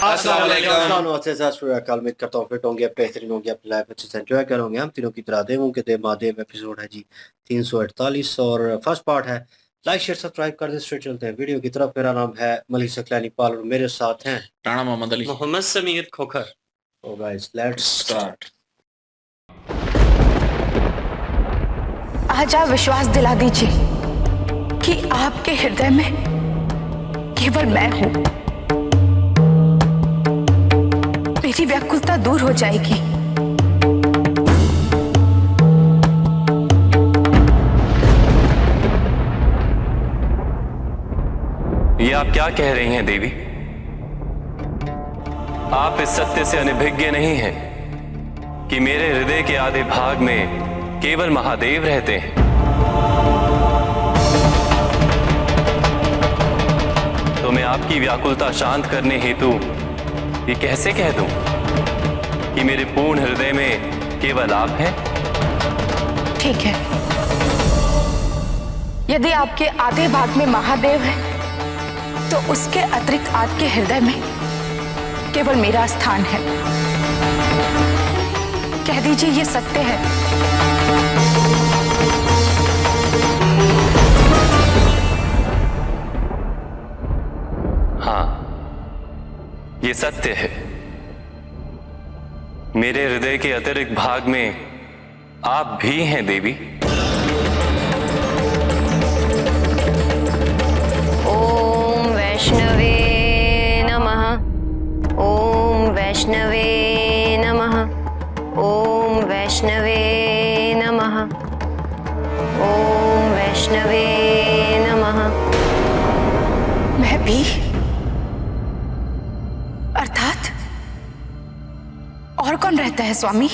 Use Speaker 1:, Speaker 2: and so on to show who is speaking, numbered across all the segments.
Speaker 1: अस्सलाम वालेकुम।
Speaker 2: उम्मीद करता हूँ फिट होंगे, बेहतरीन होंगे, अपनी लाइफ अच्छे से एंजॉय करोगे। हम तीनों की तरह देवों के देव महादेव एपिसोड है जी 348 और फर्स्ट पार्ट है। लाइक शेयर सब्सक्राइब कर दे। स्ट्रेट चलते हैं वीडियो की तरफ। मेरा नाम है मलिक सकलैनी पाल और मेरे साथ हैं
Speaker 1: राणा मोहम्मद अली,
Speaker 3: मोहम्मद समीर खोखर।
Speaker 2: तो गाइस लेट्स स्टार्ट।
Speaker 4: आज आप विश्वास दिला दीजिए कि आपके हृदय में केवल मैं हूं। मेरी व्याकुलता दूर हो जाएगी।
Speaker 5: ये आप क्या कह रही हैं देवी? आप इस सत्य से अनभिज्ञ नहीं हैं कि मेरे हृदय के आधे भाग में केवल महादेव रहते हैं। तो मैं आपकी व्याकुलता शांत करने हेतु ये कैसे कह दूं कि मेरे पूर्ण हृदय में केवल आप हैं?
Speaker 4: ठीक है, यदि आपके आधे भाग में महादेव है तो उसके अतिरिक्त आपके हृदय में केवल मेरा स्थान है। कह दीजिए ये सत्य है।
Speaker 5: हाँ, ये सत्य है। मेरे हृदय के अतिरिक्त भाग में आप भी हैं देवी।
Speaker 6: ओम वैष्णवे नमः। ओम वैष्णवे नमः। ओम वैष्णवे नमः। ओम वैष्णवे नमः।
Speaker 4: मैं भी अर्थात और कौन रहता है स्वामी?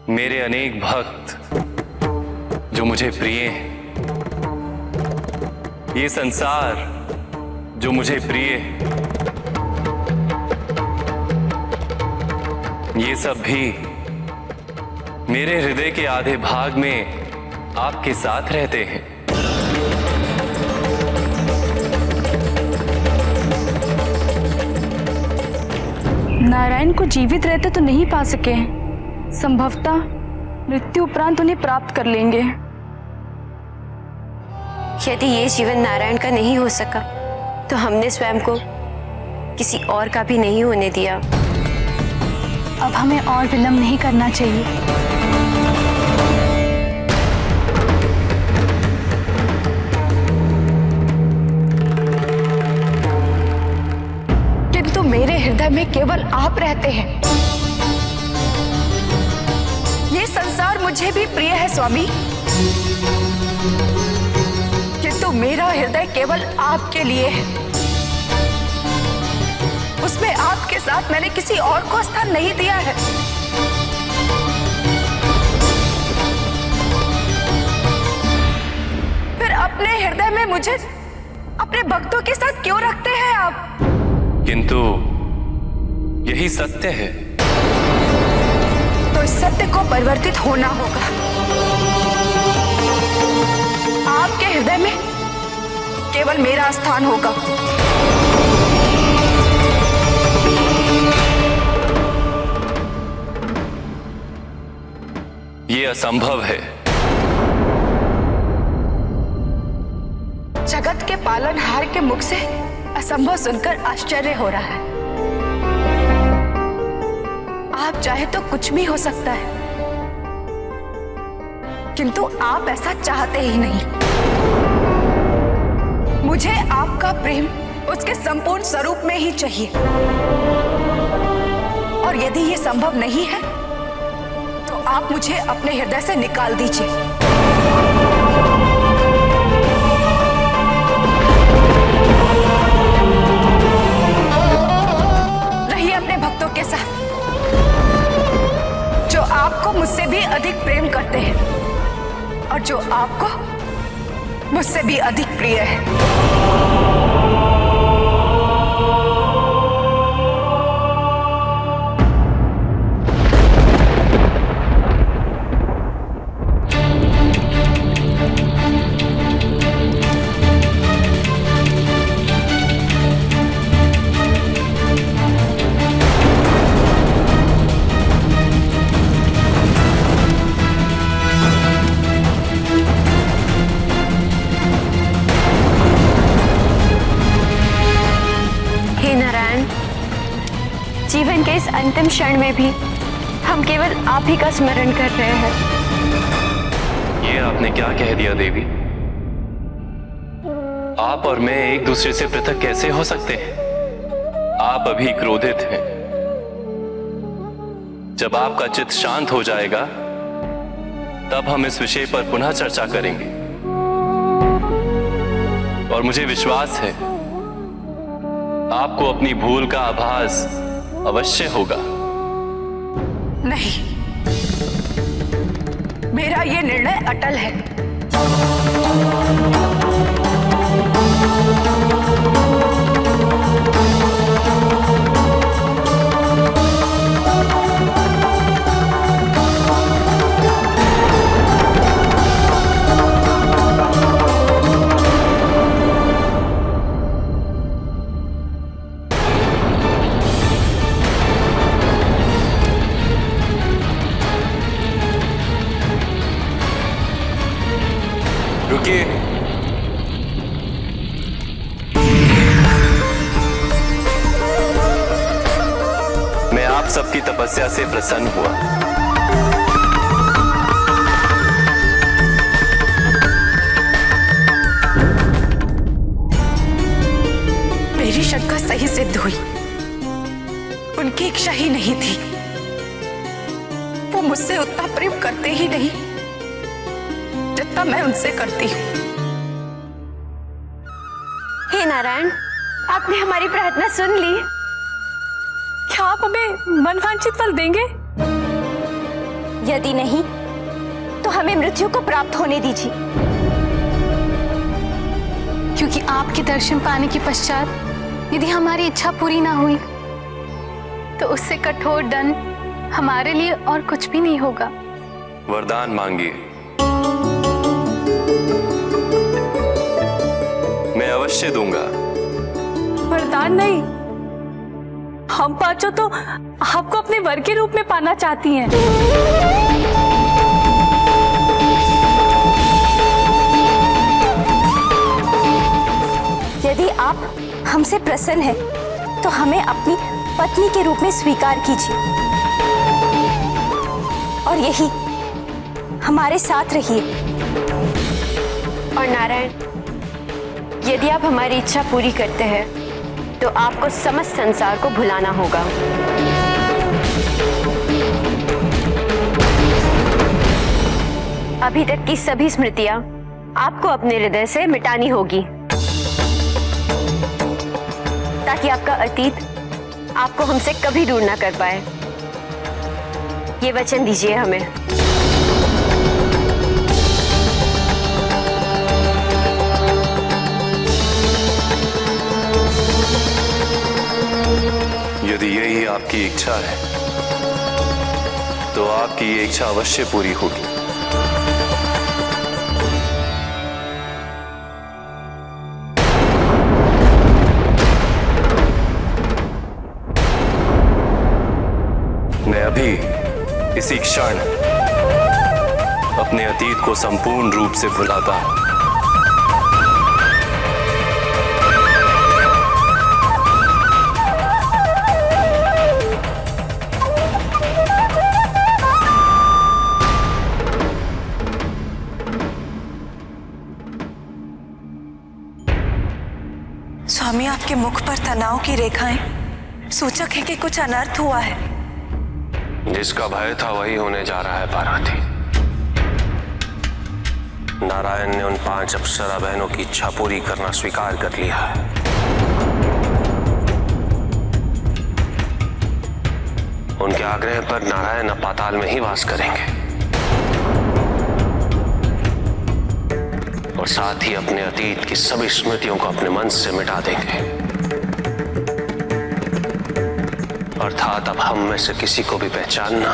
Speaker 5: मेरे अनेक भक्त जो मुझे प्रिय हैं, ये संसार जो मुझे प्रिय है, ये सब भी मेरे हृदय के आधे भाग में आपके साथ रहते हैं।
Speaker 7: नारायण को जीवित रहते तो नहीं पा सके, संभवतः मृत्यु उपरांत उन्हें प्राप्त कर लेंगे।
Speaker 6: यदि ये जीवन नारायण का नहीं हो सका तो हमने स्वयं को किसी और का भी नहीं होने दिया।
Speaker 7: अब हमें और विलंब नहीं करना चाहिए।
Speaker 4: किंतु मेरे हृदय में केवल आप रहते हैं। ये संसार मुझे भी प्रिय है स्वामी, किंतु मेरा हृदय केवल आपके लिए है। उसमें आपके साथ मैंने किसी और को स्थान नहीं दिया है। फिर अपने हृदय में मुझे अपने भक्तों के साथ क्यों रखते हैं आप?
Speaker 5: किंतु यही सत्य है।
Speaker 4: तो इस सत्य को परिवर्तित होना होगा। आपके हृदय में केवल मेरा स्थान होगा।
Speaker 5: ये असंभव है।
Speaker 4: जगत के पालनहार के मुख से असंभव सुनकर आश्चर्य हो रहा है। आप चाहे तो कुछ भी हो सकता है, किंतु आप ऐसा चाहते ही नहीं। मुझे आपका प्रेम उसके संपूर्ण स्वरूप में ही चाहिए, और यदि ये संभव नहीं है तो आप मुझे अपने हृदय से निकाल दीजिए। रहिए अपने भक्तों के साथ जो आपको मुझसे भी अधिक प्रेम करते हैं और जो आपको मुझसे भी अधिक प्रिय है।
Speaker 6: अंतिम क्षण में भी हम केवल आप ही का स्मरण कर रहे हैं।
Speaker 5: ये आपने क्या कह दिया देवी? आप और मैं एक दूसरे से पृथक कैसे हो सकते हैं? आप अभी क्रोधित हैं। जब आपका चित्त शांत हो जाएगा तब हम इस विषय पर पुनः चर्चा करेंगे। और मुझे विश्वास है आपको अपनी भूल का आभास अवश्य होगा।
Speaker 4: नहीं, मेरा ये निर्णय अटल है।
Speaker 5: रुकिए। मैं आप सबकी तपस्या से प्रसन्न हुआ।
Speaker 4: मेरी शंका सही सिद्ध हुई। उनकी इच्छा ही नहीं थी। वो मुझसे उतना प्रेम करते ही नहीं जितना मैं उनसे करती हूँ।
Speaker 6: हे नारायण, आपने हमारी प्रार्थना सुन ली।
Speaker 7: क्या आप हमें मनवांछित फल देंगे?
Speaker 6: यदि नहीं तो हमें मृत्यु को प्राप्त होने दीजिए।
Speaker 7: क्योंकि आपके दर्शन पाने के पश्चात यदि हमारी इच्छा पूरी ना हुई तो उससे कठोर दंड हमारे लिए और कुछ भी नहीं होगा।
Speaker 5: वरदान मांगिए, मैं अवश्य दूंगा।
Speaker 7: वरदान नहीं, हम पांचों तो आपको अपने वर के रूप में पाना चाहती हैं।
Speaker 6: यदि आप हमसे प्रसन्न हैं, तो हमें अपनी पत्नी के रूप में स्वीकार कीजिए और यही हमारे साथ रहिए। और नारायण, यदि आप हमारी इच्छा पूरी करते हैं तो आपको समस्त संसार को भुलाना होगा। अभी तक की सभी स्मृतियां आपको अपने हृदय से मिटानी होगी ताकि आपका अतीत आपको हमसे कभी दूर ना कर पाए। ये वचन दीजिए हमें।
Speaker 5: यदि यही आपकी इच्छा है तो आपकी ये इच्छा अवश्य पूरी होगी। मैं अभी इसी क्षण अपने अतीत को संपूर्ण रूप से भुलाता हूं।
Speaker 3: स्वामी, आपके मुख पर तनाव की रेखाएं सूचक है कि कुछ अनर्थ हुआ है।
Speaker 8: जिसका भय था वही होने जा रहा है पार्वती। नारायण ने उन 5 अप्सरा बहनों की इच्छा पूरी करना स्वीकार कर लिया है। उनके आग्रह पर नारायण अब पाताल में ही वास करेंगे और साथ ही अपने अतीत की सभी स्मृतियों को अपने मन से मिटा देंगे। अर्थात अब हम में से किसी को भी पहचानना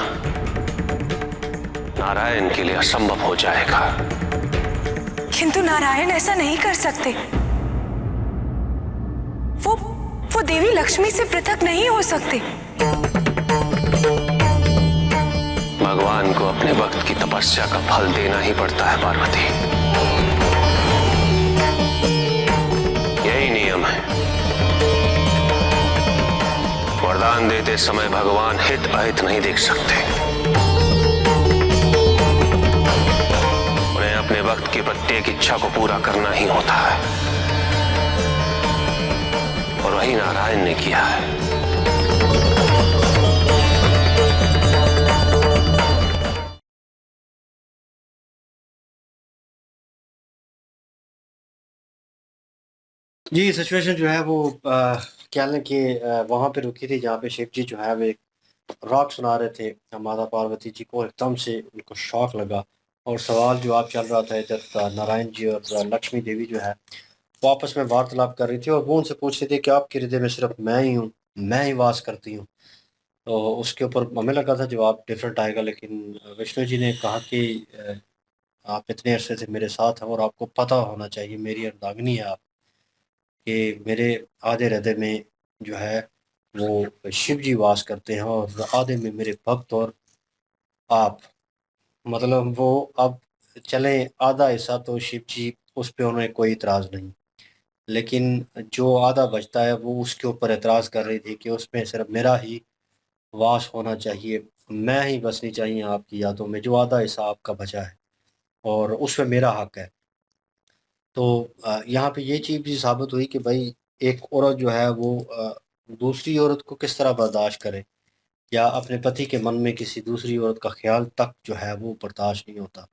Speaker 8: नारायण के लिए असंभव हो जाएगा।
Speaker 3: किंतु नारायण ऐसा नहीं कर सकते। वो देवी लक्ष्मी से पृथक नहीं हो सकते।
Speaker 8: भगवान को अपने भक्त की तपस्या का फल देना ही पड़ता है पार्वती। यही नियम है। वरदान देते समय भगवान हित अहित नहीं देख सकते। उन्हें अपने वक्त की प्रत्येक इच्छा को पूरा करना ही होता है, और वही नारायण ने किया है।
Speaker 2: जी सिचुएशन जो है वो क्या लें कि वहाँ पे रुकी थी जहाँ पे शिव जी जो है वो एक राग सुना रहे थे माता पार्वती जी को। एकदम से उनको शौक लगा और सवाल जवाब चल रहा था। इधर नारायण जी और लक्ष्मी देवी जो है वो आपस में वार्तालाप कर रही थी और वो उनसे पूछ रही थी कि आपके हृदय में सिर्फ मैं ही हूँ, मैं ही वास करती हूँ। तो उसके ऊपर हमें लगा था जवाब डिफरेंट आएगा, लेकिन विष्णु जी ने कहा कि आप इतने अरसे से मेरे साथ हैं और आपको पता होना चाहिए, मेरी अर्धांगिनी है आप, कि मेरे आधे हृदय में जो है वो शिव जी वास करते हैं और आधे में मेरे भक्त और आप। मतलब वो अब चलें आधा हिस्सा तो शिव जी, उस पे उन्हें कोई इतराज़ नहीं, लेकिन जो आधा बचता है वो उसके ऊपर एतराज़ कर रही थी कि उसमें सिर्फ मेरा ही वास होना चाहिए, मैं ही बसनी चाहिए आपकी यादों में, जो आधा हिस्सा आपका बचा है और उसमें मेरा हक है। तो यहाँ पे ये चीज़ भी साबित हुई कि भाई एक औरत जो है वो दूसरी औरत को किस तरह बर्दाश्त करे, या अपने पति के मन में किसी दूसरी औरत का ख्याल तक जो है वो बर्दाश्त नहीं होता।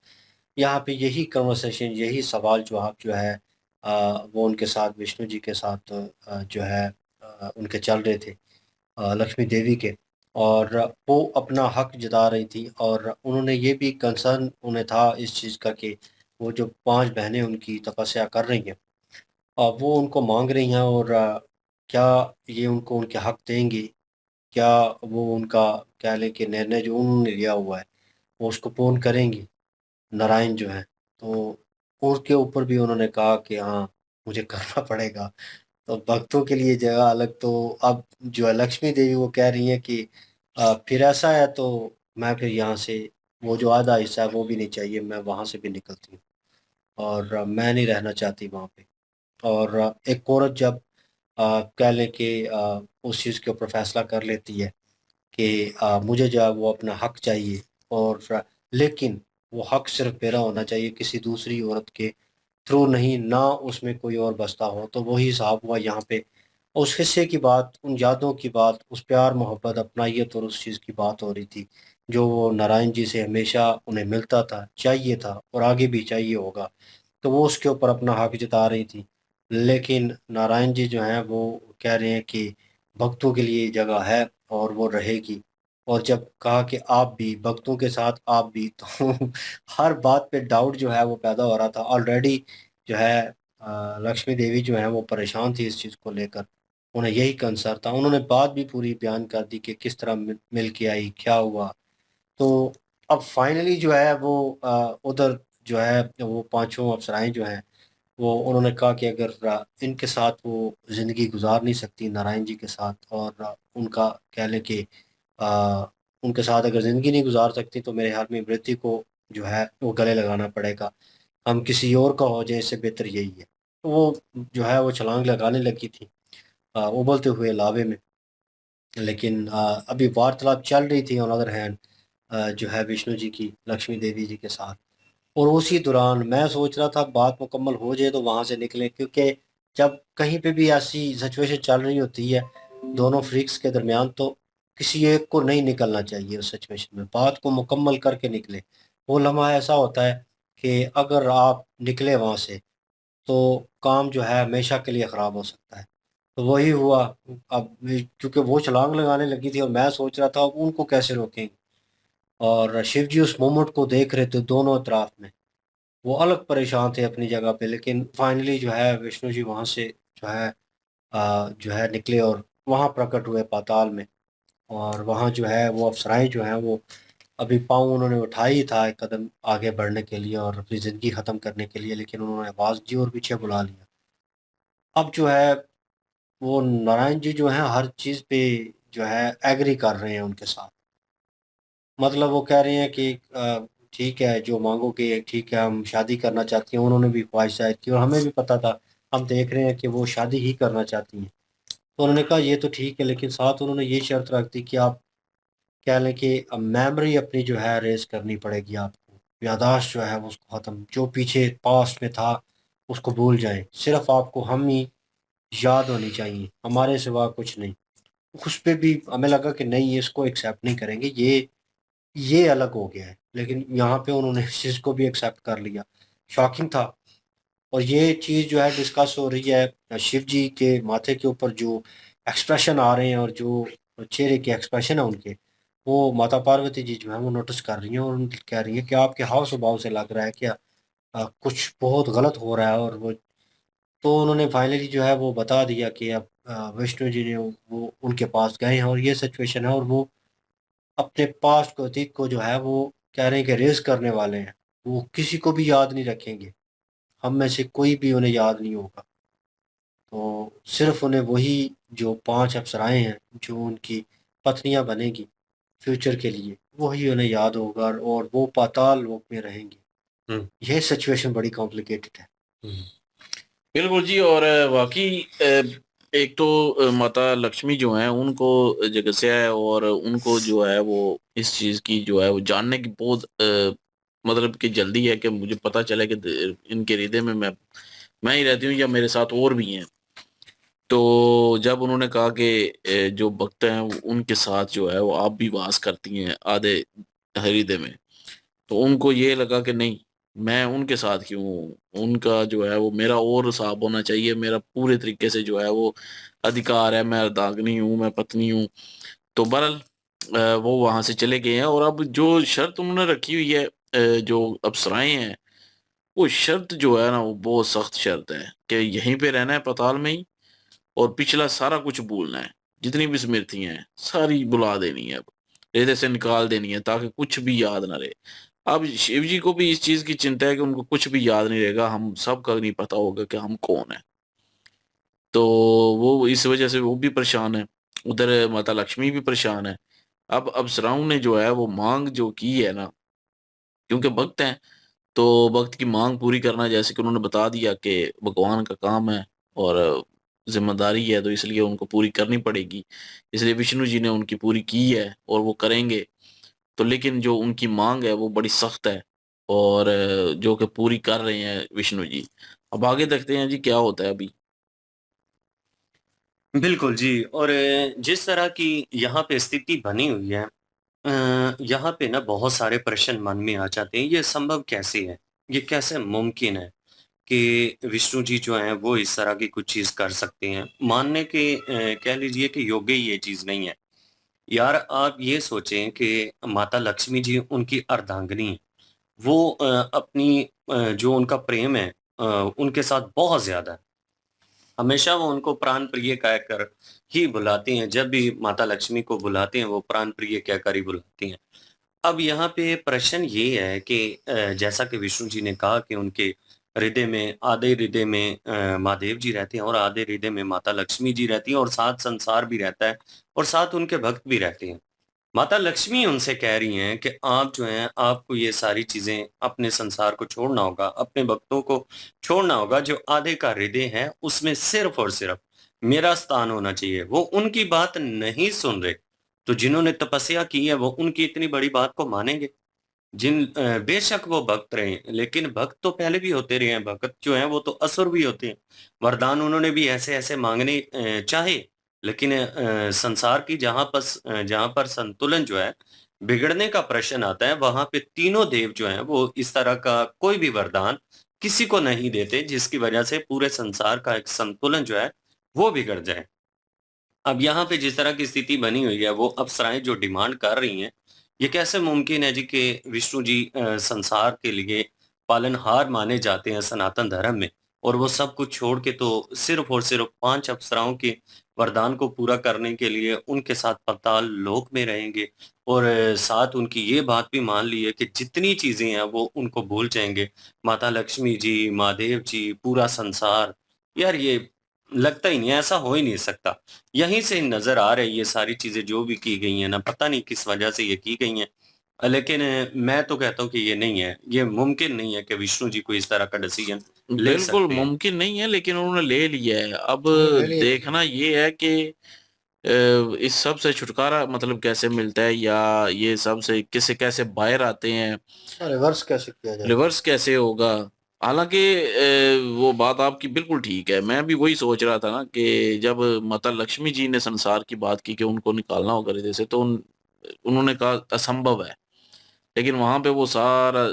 Speaker 2: यहाँ पे यही कन्वर्सेशन, यही सवाल जवाब जो है वो उनके साथ विष्णु जी के साथ जो है उनके चल रहे थे लक्ष्मी देवी के, और वो अपना हक जता रही थी और उन्होंने ये भी कंसर्न उन्हें था इस चीज़ का कि वो जो 5 बहनें उनकी तपस्या कर रही हैं वो उनको मांग रही हैं और क्या ये उनको उनके हक देंगी, क्या वो उनका कह लें कि निर्णय जो उन्होंने लिया हुआ है वो उसको पूर्ण करेंगी नारायण जो हैं। तो उसके ऊपर भी उन्होंने कहा कि हाँ मुझे करना पड़ेगा। तो भक्तों के लिए जगह अलग, तो अब जो है लक्ष्मी देवी वो कह रही हैं कि फिर ऐसा है तो मैं फिर यहाँ से वो जो आधा हिस्सा है वो भी नहीं चाहिए, मैं वहाँ से भी निकलती हूँ और मैं नहीं रहना चाहती वहाँ पे। और एक औरत जब कह लें कि उस चीज़ के ऊपर फैसला कर लेती है कि मुझे जो है वो अपना हक चाहिए, और लेकिन वो हक सिर्फ मेरा होना चाहिए, किसी दूसरी औरत के थ्रू नहीं, ना उसमें कोई और बसता हो। तो वही हिसाब हुआ यहाँ पे। उस हिस्से की बात, उन यादों की बात, उस प्यार मोहब्बत अपनाइत और उस चीज़ की बात हो रही थी जो वो नारायण जी से हमेशा उन्हें मिलता था, चाहिए था और आगे भी चाहिए होगा। तो वो उसके ऊपर अपना हक जता रही थी, लेकिन नारायण जी जो हैं वो कह रहे हैं कि भक्तों के लिए जगह है और वो रहेगी। और जब कहा कि आप भी भक्तों के साथ आप भी, तो हर बात पे डाउट जो है वो पैदा हो रहा था ऑलरेडी। जो है लक्ष्मी देवी जो है वो परेशान थी इस चीज़ को लेकर, उन्हें यही कंसर्न था। उन्होंने बात भी पूरी बयान कर दी कि किस तरह मिल के आई, क्या हुआ। तो अब फाइनली जो है वो उधर जो है वो पांचों अप्सराएं जो हैं वो उन्होंने कहा कि अगर इनके साथ वो ज़िंदगी गुजार नहीं सकती नारायण जी के साथ, और उनका कह लें कि अ, उनके साथ अगर ज़िंदगी नहीं गुजार सकती तो मेरे ख्याल में मृत्यु को जो है वो गले लगाना पड़ेगा, हम किसी और का हो जाए, इससे बेहतर यही है। तो वो जो है वो छलांग लगाने लगी थी उबलते हुए लावे में। लेकिन अभी वार्तालाप चल रही थी ऑन अदर हैंड जो है विष्णु जी की लक्ष्मी देवी जी के साथ। और उसी दौरान मैं सोच रहा था बात मुकम्मल हो जाए तो वहाँ से निकलें, क्योंकि जब कहीं पे भी ऐसी सिचुएशन चल रही होती है दोनों फ्रीक्स के दरमियान, तो किसी एक को नहीं निकलना चाहिए उस सिचुएशन में, बात को मुकम्मल करके निकले। वो लम्हा ऐसा होता है कि अगर आप निकले वहाँ से तो काम जो है हमेशा के लिए ख़राब हो सकता है। तो वही हुआ। अब क्योंकि वो छलांग लगाने लगी थी और मैं सोच रहा था अब उनको कैसे रोकेंगे, और शिव जी उस मोमेंट को देख रहे थे दोनों अतराफ में। वो अलग परेशान थे अपनी जगह पे, लेकिन फाइनली जो है विष्णु जी वहाँ से जो है जो है निकले और वहाँ प्रकट हुए पाताल में। और वहाँ जो है वो अप्सराएं जो हैं वो अभी पाँव उन्होंने उठाया ही था एक कदम आगे बढ़ने के लिए और अपनी ज़िंदगी ख़त्म करने के लिए, लेकिन उन्होंने आवाज़ दी और पीछे बुला लिया। अब जो है वो नारायण जी जो हैं हर चीज़ पे जो है एग्री कर रहे हैं उनके साथ। मतलब वो कह रहे हैं कि ठीक है जो मांगोगे ठीक है, हम शादी करना चाहती हैं। उन्होंने भी ख्वाहिश जाहिर की और हमें भी पता था, हम देख रहे हैं कि वो शादी ही करना चाहती हैं। तो उन्होंने कहा ये तो ठीक है, लेकिन साथ उन्होंने ये शर्त रख दी कि आप कह लें कि मेमोरी अपनी जो है रेज करनी पड़ेगी आपको, यादाश्त जो है वो उसको ख़त्म, जो पीछे पास्ट में था उसको भूल जाएं, सिर्फ आपको हम ही याद होनी चाहिए, हमारे सिवा कुछ नहीं। उस पे भी हमें लगा कि नहीं, इसको एक्सेप्ट नहीं करेंगे, ये अलग हो गया है, लेकिन यहाँ पे उन्होंने इस चीज़ को भी एक्सेप्ट कर लिया। शॉकिंग था। और ये चीज़ जो है डिस्कस हो रही है, शिव जी के माथे के ऊपर जो एक्सप्रेशन आ रहे हैं और जो चेहरे के एक्सप्रेशन है उनके, वो माता पार्वती जी जो है वो नोटिस कर रही हैं और उन कह रही है कि आपके हाव स्वभाव से लग रहा है कि कुछ बहुत गलत हो रहा है। और वो तो उन्होंने फाइनली जो है वो बता दिया कि अब विष्णु जी ने वो उनके पास गए हैं और ये सिचुएशन है, और वो अपने पास्ट को, अतीत को जो है वो कह रहे हैं कि रेज करने वाले हैं। वो किसी को भी याद नहीं रखेंगे, हम में से कोई भी उन्हें याद नहीं होगा। तो सिर्फ उन्हें वही जो 5 अप्सराएं हैं जो उनकी पत्नियां बनेगी फ्यूचर के लिए, वही उन्हें याद होगा और वो पाताल लोक में रहेंगे। यह सिचुएशन बड़ी कॉम्प्लिकेटेड है।
Speaker 1: बिल्कुल जी। और वाकई एक तो माता लक्ष्मी जो हैं उनको जगस्या है, और उनको जो है वो इस चीज़ की जो है वो जानने की बहुत मतलब कि जल्दी है कि मुझे पता चले कि इनके हृदय में मैं ही रहती हूँ या मेरे साथ और भी हैं। तो जब उन्होंने कहा कि जो भक्त हैं उनके साथ जो है वो आप भी वास करती हैं आधे हृदय में, तो उनको ये लगा कि नहीं, मैं उनके साथ क्यों हूँ, उनका जो है वो मेरा और साथ होना चाहिए, मेरा पूरे तरीके से जो है वो अधिकार है, मैं अर्धांगिनी हूँ, मैं पत्नी हूँ। तो बहरहाल वो वहां से चले गए हैं। और अब जो शर्त उन्होंने रखी हुई है, जो अप्सराएं हैं, वो शर्त जो है ना वो बहुत सख्त शर्त है कि यहीं पे रहना है पाताल में ही, और पिछला सारा कुछ भूलना है, जितनी भी स्मृतियां हैं सारी बुला देनी है, अब हृदय से निकाल देनी है ताकि कुछ भी याद ना रहे। अब शिव जी को भी इस चीज की चिंता है कि उनको कुछ भी याद नहीं रहेगा, हम सबका नहीं पता होगा कि हम कौन है। तो वो इस वजह से वो भी परेशान है, उधर माता लक्ष्मी भी परेशान है। अब अप्सराओं ने जो है वो मांग जो की है ना, क्योंकि भक्त हैं, तो भक्त की मांग पूरी करना, जैसे कि उन्होंने बता दिया कि भगवान का काम है और जिम्मेदारी है, तो इसलिए उनको पूरी करनी पड़ेगी। इसलिए विष्णु जी ने उनकी पूरी की है और वो करेंगे। तो लेकिन जो उनकी मांग है वो बड़ी सख्त है, और जो कि पूरी कर रहे हैं विष्णु जी। अब आगे देखते हैं जी क्या होता है अभी।
Speaker 9: बिल्कुल जी। और जिस तरह की यहाँ पे स्थिति बनी हुई है, यहाँ पे ना बहुत सारे प्रश्न मन में आ जाते हैं, ये संभव कैसे है? ये कैसे मुमकिन है कि विष्णु जी जो हैं वो इस तरह की कुछ चीज़ कर सकते हैं? मानने के कह लीजिए कि योग्य ही ये चीज़ नहीं है। यार आप ये सोचें कि माता लक्ष्मी जी उनकी अर्धांगिनी हैं। वो अपनी जो उनका प्रेम है उनके साथ बहुत ज़्यादा है। हमेशा वो उनको प्राण प्रिय कहकर ही बुलाती हैं, जब भी माता लक्ष्मी को बुलाते हैं वो प्राण प्रिय कहकर ही बुलाती हैं। अब यहाँ पे प्रश्न ये है कि जैसा कि विष्णु जी ने कहा कि उनके हृदय में, आधे हृदय में महादेव जी रहते हैं और आधे हृदय में माता लक्ष्मी जी रहती हैं, और साथ संसार भी रहता है और साथ उनके भक्त भी रहते हैं। माता लक्ष्मी उनसे कह रही हैं कि आप जो हैं, आपको ये सारी चीज़ें, अपने संसार को छोड़ना होगा, अपने भक्तों को छोड़ना होगा, जो आधे का हृदय है उसमें सिर्फ़ और सिर्फ़ मेरा स्थान होना चाहिए। वो उनकी बात नहीं सुन रहे, तो जिन्होंने तपस्या की है वो उनकी इतनी बड़ी बात को मानेंगे? बेशक वो भक्त रहे हैं, लेकिन भक्त तो पहले भी होते रहे हैं, भक्त जो हैं वो तो असुर भी होते हैं। वरदान उन्होंने भी ऐसे-ऐसे माँगने चाहे, लेकिन संसार की जहाँ पर संतुलन जो है, बिगड़ने का प्रश्न आता है, वहाँ पे तीनों देव जो हैं वो इस तरह का कोई भी वरदान किसी को नहीं देते, जिसकी वजह से पूरे संसार का एक संतुलन जो है, वो बिगड़ जाए। अब यहाँ पे जिस तरह की स्थिति बनी हुई है, वो अप्सराएँ जो डिमांड कर रही हैं, ये कैसे मुमकिन है जी कि विष्णु जी संसार के लिए पालनहार माने जाते हैं सनातन धर्म में, और वो सब कुछ छोड़ के तो सिर्फ़ और सिर्फ़ 5 अप्सराओं के वरदान को पूरा करने के लिए उनके साथ पाताल लोक में रहेंगे, और साथ उनकी ये बात भी मान ली है कि जितनी चीज़ें हैं वो उनको भूल जाएँगे। माता लक्ष्मी जी, महादेव जी, पूरा संसार। यार ये लगता ही नहीं है, ऐसा हो ही नहीं सकता। यहीं से नज़र आ रही है ये सारी चीज़ें जो भी की गई हैं ना, पता नहीं किस वजह से ये की गई हैं। लेकिन मैं तो कहता हूँ कि ये नहीं है, ये मुमकिन नहीं है कि विष्णु जी को इस तरह का डिसीजन ले
Speaker 1: बिल्कुल
Speaker 9: सकते हैं।
Speaker 1: मुमकिन नहीं है, लेकिन उन्होंने ले लिया है। अब
Speaker 2: ले लिया।
Speaker 1: देखना ये है कि इस सब से छुटकारा मतलब कैसे मिलता है, या ये सब से किसे कैसे बाहर आते हैं,
Speaker 2: रिवर्स कैसे किया जाए?
Speaker 1: रिवर्स कैसे होगा। हालांकि वो बात आपकी बिल्कुल ठीक है। मैं भी वही सोच रहा था ना कि जब माता लक्ष्मी जी ने संसार की बात की कि उनको निकालना होगा हृदय से, तो उन्होंने कहा असंभव है। लेकिन वहां पे वो सारा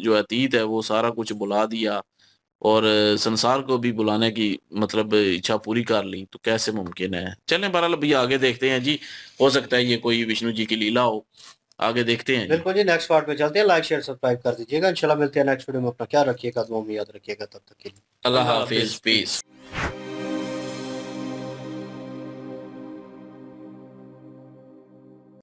Speaker 1: जो अतीत है वो सारा कुछ बुला दिया, और संसार को भी बुलाने की मतलब इच्छा पूरी कर ली। तो कैसे मुमकिन है। चलें बहरहाल भैया आगे देखते हैं जी, हो सकता है ये कोई विष्णु जी की लीला हो। आगे देखते हैं जी।
Speaker 2: बिल्कुल जी, नेक्स्ट पार्ट पे चलते हैं। लाइक शेयर सब्सक्राइब कर दीजिएगा। इंशाल्लाह मिलते हैं नेक्स्ट वीडियो में। अपना ख्याल रखिएगा, दुआ में याद रखिएगा। तब तक के लिए
Speaker 1: अल्लाह हाफिज, पीस।